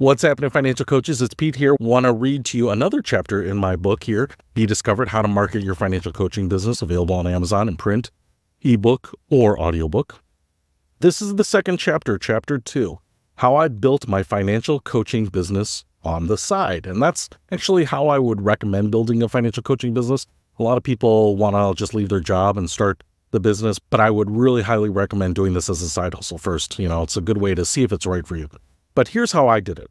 What's happening, financial coaches? It's Pete here. Want to read to you another chapter in my book here. Be Discovered: How to Market Your Financial Coaching Business, available on Amazon in print, ebook, or audiobook. This is the second chapter, chapter 2, how I built my financial coaching business on the side. And that's actually how I would recommend building a financial coaching business. A lot of people want to just leave their job and start the business, but I would really highly recommend doing this as a side hustle first. It's a good way to see if it's right for you. But here's how I did it.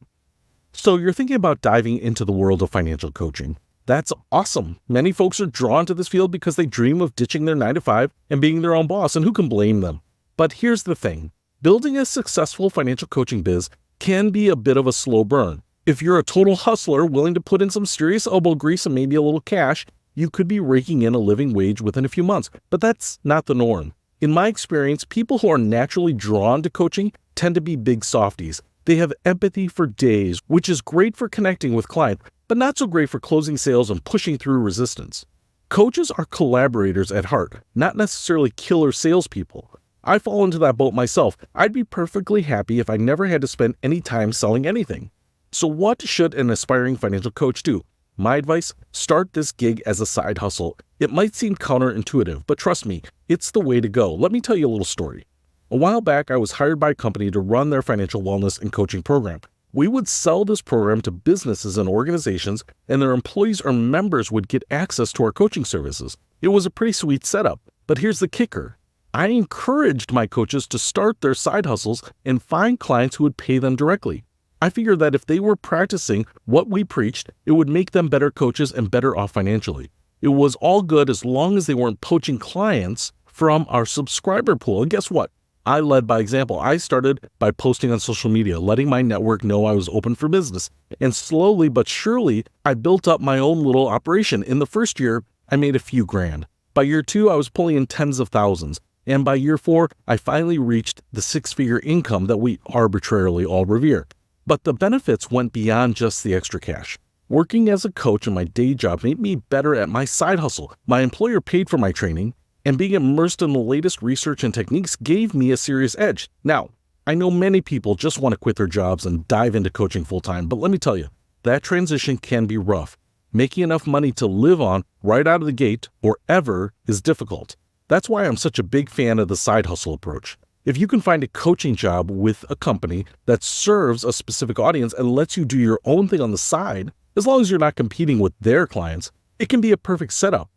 So you're thinking about diving into the world of financial coaching. That's awesome. Many folks are drawn to this field because they dream of ditching their 9-to-5 and being their own boss, and who can blame them? But here's the thing. Building a successful financial coaching biz can be a bit of a slow burn. If you're a total hustler willing to put in some serious elbow grease and maybe a little cash, you could be raking in a living wage within a few months. But that's not the norm. In my experience, people who are naturally drawn to coaching tend to be big softies. They have empathy for days, which is great for connecting with clients, but not so great for closing sales and pushing through resistance. Coaches are collaborators at heart, not necessarily killer salespeople. I fall into that boat myself. I'd be perfectly happy if I never had to spend any time selling anything. So what should an aspiring financial coach do? My advice: start this gig as a side hustle. It might seem counterintuitive, but trust me, it's the way to go. Let me tell you a little story. A while back, I was hired by a company to run their financial wellness and coaching program. We would sell this program to businesses and organizations, and their employees or members would get access to our coaching services. It was a pretty sweet setup, but here's the kicker. I encouraged my coaches to start their side hustles and find clients who would pay them directly. I figured that if they were practicing what we preached, it would make them better coaches and better off financially. It was all good as long as they weren't poaching clients from our subscriber pool. And guess what? I led by example. I started by posting on social media, letting my network know I was open for business. And slowly but surely, I built up my own little operation. In the first year, I made a few grand. By year 2, I was pulling in tens of thousands. And by year 4, I finally reached the 6-figure income that we arbitrarily all revere. But the benefits went beyond just the extra cash. Working as a coach in my day job made me better at my side hustle. My employer paid for my training, and being immersed in the latest research and techniques gave me a serious edge. Now, I know many people just want to quit their jobs and dive into coaching full-time, but let me tell you, that transition can be rough. Making enough money to live on right out of the gate or ever is difficult. That's why I'm such a big fan of the side hustle approach. If you can find a coaching job with a company that serves a specific audience and lets you do your own thing on the side, as long as you're not competing with their clients, it can be a perfect setup.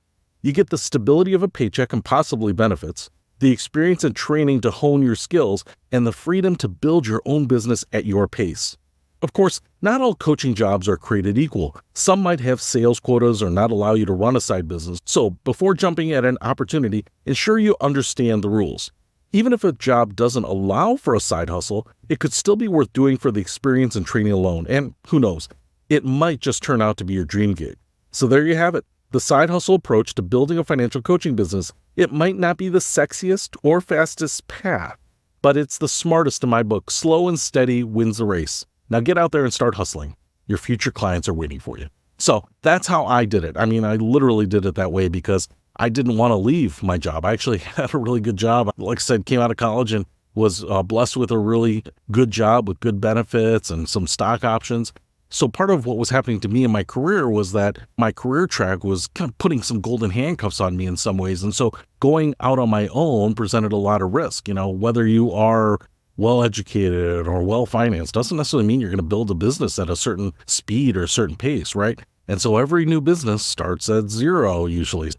You get the stability of a paycheck and possibly benefits, the experience and training to hone your skills, and the freedom to build your own business at your pace. Of course, not all coaching jobs are created equal. Some might have sales quotas or not allow you to run a side business. So before jumping at an opportunity, ensure you understand the rules. Even if a job doesn't allow for a side hustle, it could still be worth doing for the experience and training alone. And who knows, it might just turn out to be your dream gig. So there you have it. The side hustle approach to building a financial coaching business. It might not be the sexiest or fastest path, but it's the smartest in my book. Slow and steady wins the race. Now get out there and start hustling. Your future clients are waiting for you. So that's how I did it. I literally did it that way because I didn't want to leave my job. I actually had a really good job. Like I said, came out of college and was blessed with a really good job with good benefits and some stock options. So part of what was happening to me in my career was that my career track was kind of putting some golden handcuffs on me in some ways. And so going out on my own presented a lot of risk. Whether you are well-educated or well-financed doesn't necessarily mean you're going to build a business at a certain speed or a certain pace, right? And so every new business starts at zero usually.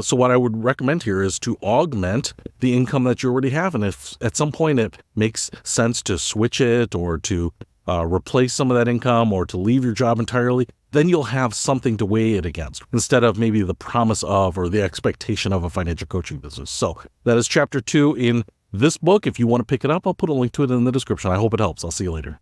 So what I would recommend here is to augment the income that you already have. And if at some point it makes sense to switch it or to replace some of that income or to leave your job entirely, then you'll have something to weigh it against instead of maybe the promise of or the expectation of a financial coaching business. So that is chapter 2 in this book. If you want to pick it up, I'll put a link to it in the description. I hope it helps. I'll see you later.